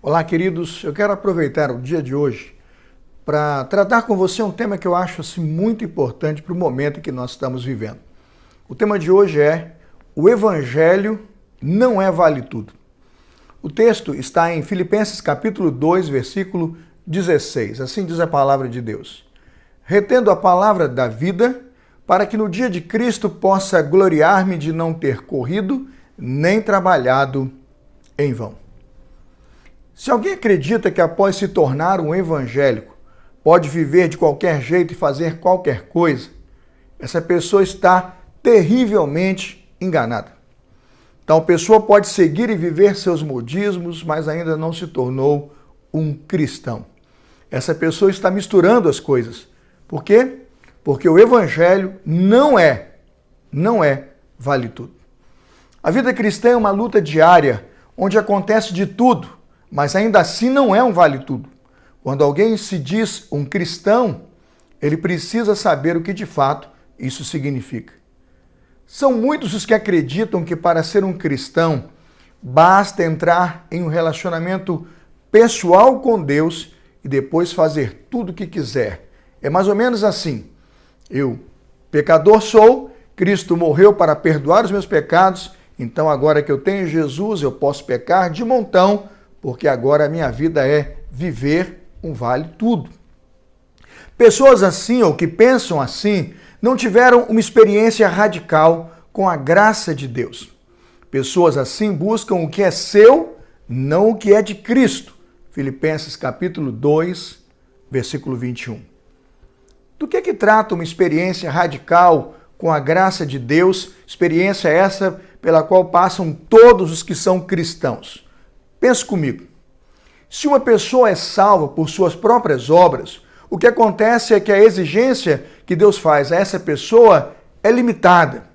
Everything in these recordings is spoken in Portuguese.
Olá, queridos. Eu quero aproveitar o dia de hoje para tratar com você um tema que eu acho assim, muito importante para o momento em que nós estamos vivendo. O tema de hoje é: o Evangelho não é vale tudo. O texto está em Filipenses capítulo 2, versículo 16. Assim diz a palavra de Deus: retendo a palavra da vida, para que no dia de Cristo possa gloriar-me de não ter corrido nem trabalhado em vão. Se alguém acredita que após se tornar um evangélico pode viver de qualquer jeito e fazer qualquer coisa, essa pessoa está terrivelmente enganada. Tal pessoa pode seguir e viver seus modismos, mas ainda não se tornou um cristão. Essa pessoa está misturando as coisas. Por quê? Porque o evangelho não é vale tudo. A vida cristã é uma luta diária, onde acontece de tudo, mas ainda assim não é um vale tudo. Quando alguém se diz um cristão, ele precisa saber o que de fato isso significa. São muitos os que acreditam que para ser um cristão basta entrar em um relacionamento pessoal com Deus e depois fazer tudo o que quiser. É mais ou menos assim: eu, pecador sou, Cristo morreu para perdoar os meus pecados, então agora que eu tenho Jesus eu posso pecar de montão, porque agora a minha vida é viver um vale tudo. Pessoas assim ou que pensam assim não tiveram uma experiência radical com a graça de Deus. Pessoas assim buscam o que é seu, não o que é de Cristo. Filipenses capítulo 2, versículo 21. Do que trata uma experiência radical com a graça de Deus, experiência essa pela qual passam todos os que são cristãos? Pense comigo. Se uma pessoa é salva por suas próprias obras, o que acontece é que a exigência que Deus faz a essa pessoa é limitada.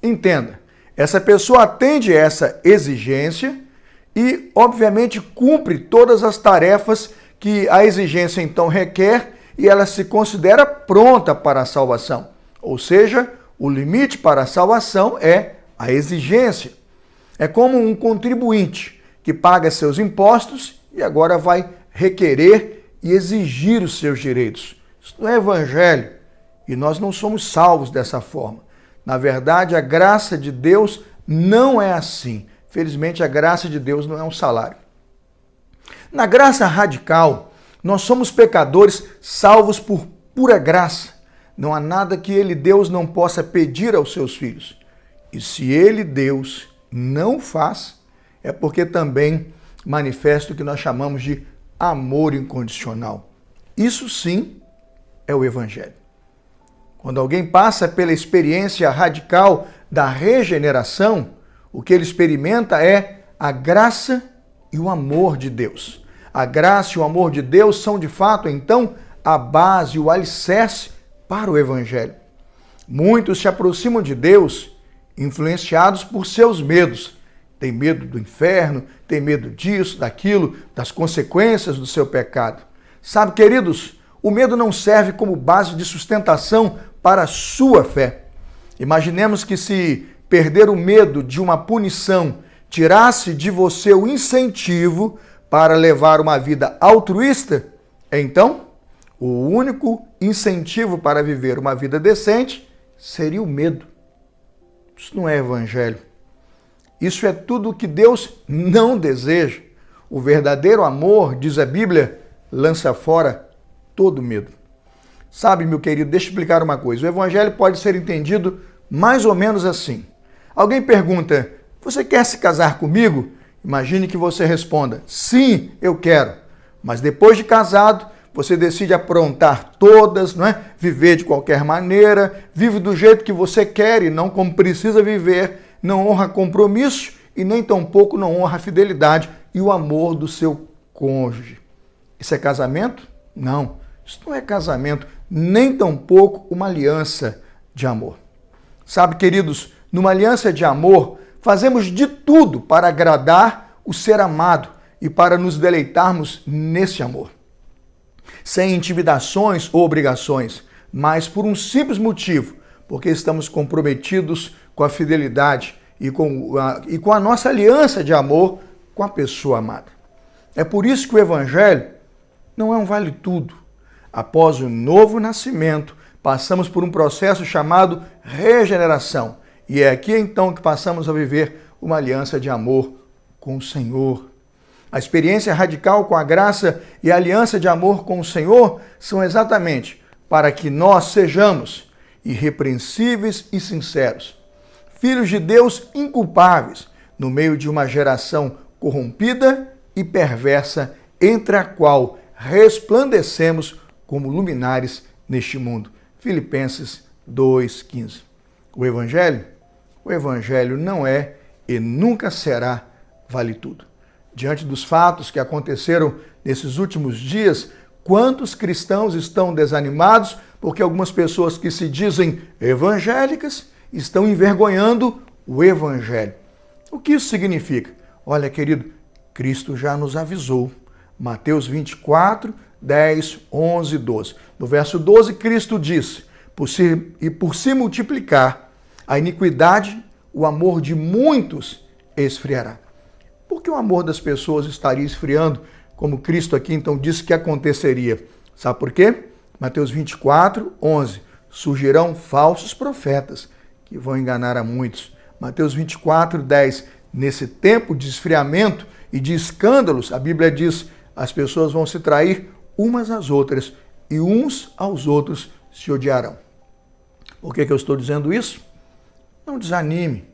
Entenda, essa pessoa atende essa exigência e, obviamente, cumpre todas as tarefas que a exigência então requer e ela se considera pronta para a salvação. Ou seja, o limite para a salvação é a exigência. É como um contribuinte que paga seus impostos e agora vai requerer e exigir os seus direitos. Isso não é evangelho e nós não somos salvos dessa forma. Na verdade, a graça de Deus não é assim. Felizmente, a graça de Deus não é um salário. Na graça radical, nós somos pecadores salvos por pura graça. Não há nada que Ele, Deus, não possa pedir aos seus filhos. E se Ele, Deus, não faz, é porque também manifesta o que nós chamamos de amor incondicional. Isso sim é o Evangelho. Quando alguém passa pela experiência radical da regeneração, o que ele experimenta é a graça e o amor de Deus. A graça e o amor de Deus são, de fato, então, a base, o alicerce para o Evangelho. Muitos se aproximam de Deus influenciados por seus medos. Tem medo do inferno, tem medo disso, daquilo, das consequências do seu pecado. Sabe, queridos, o medo não serve como base de sustentação para a sua fé. Imaginemos que se perder o medo de uma punição tirasse de você o incentivo para levar uma vida altruísta, então o único incentivo para viver uma vida decente seria o medo. Isso não é evangelho. Isso é tudo o que Deus não deseja. O verdadeiro amor, diz a Bíblia, lança fora todo medo. Sabe, meu querido, deixa eu explicar uma coisa. O evangelho pode ser entendido mais ou menos assim. Alguém pergunta: você quer se casar comigo? Imagine que você responda: sim, eu quero. Mas depois de casado, você decide aprontar todas, não é? Viver de qualquer maneira, vive do jeito que você quer e não como precisa viver, não honra compromisso e nem tampouco não honra a fidelidade e o amor do seu cônjuge. Isso é casamento? Não, isso não é casamento, nem tampouco uma aliança de amor. Sabe, queridos, numa aliança de amor, fazemos de tudo para agradar o ser amado e para nos deleitarmos nesse amor. Sem intimidações ou obrigações, mas por um simples motivo, porque estamos comprometidos com a fidelidade e com a nossa aliança de amor com a pessoa amada. É por isso que o Evangelho não é um vale-tudo. Após o novo nascimento, passamos por um processo chamado regeneração. E é aqui então que passamos a viver uma aliança de amor com o Senhor. A experiência radical com a graça e a aliança de amor com o Senhor são exatamente para que nós sejamos irrepreensíveis e sinceros, filhos de Deus inculpáveis, no meio de uma geração corrompida e perversa, entre a qual resplandecemos como luminares neste mundo. Filipenses 2,15. O Evangelho não é e nunca será vale-tudo. Diante dos fatos que aconteceram nesses últimos dias, quantos cristãos estão desanimados porque algumas pessoas que se dizem evangélicas estão envergonhando o Evangelho. O que isso significa? Olha, querido, Cristo já nos avisou. Mateus 24, 10, 11, 12. No verso 12, Cristo disse, por se multiplicar a iniquidade, o amor de muitos esfriará. Por que o amor das pessoas estaria esfriando, como Cristo aqui então disse que aconteceria? Sabe por quê? Mateus 24, 11. Surgirão falsos profetas que vão enganar a muitos. Mateus 24, 10. Nesse tempo de esfriamento e de escândalos, a Bíblia diz, as pessoas vão se trair umas às outras e uns aos outros se odiarão. Por que eu estou dizendo isso? Não desanime.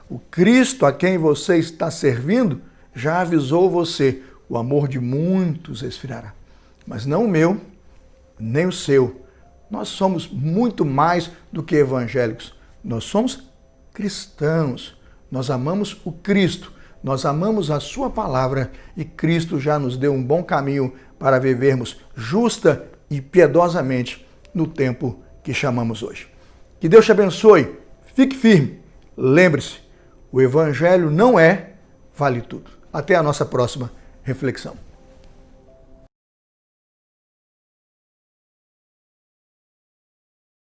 O Cristo a quem você está servindo já avisou você, o amor de muitos esfriará. Mas não o meu, nem o seu. Nós somos muito mais do que evangélicos. Nós somos cristãos. Nós amamos o Cristo. Nós amamos a sua palavra e Cristo já nos deu um bom caminho para vivermos justa e piedosamente no tempo que chamamos hoje. Que Deus te abençoe. Fique firme. Lembre-se, o Evangelho não é vale tudo. Até a nossa próxima reflexão.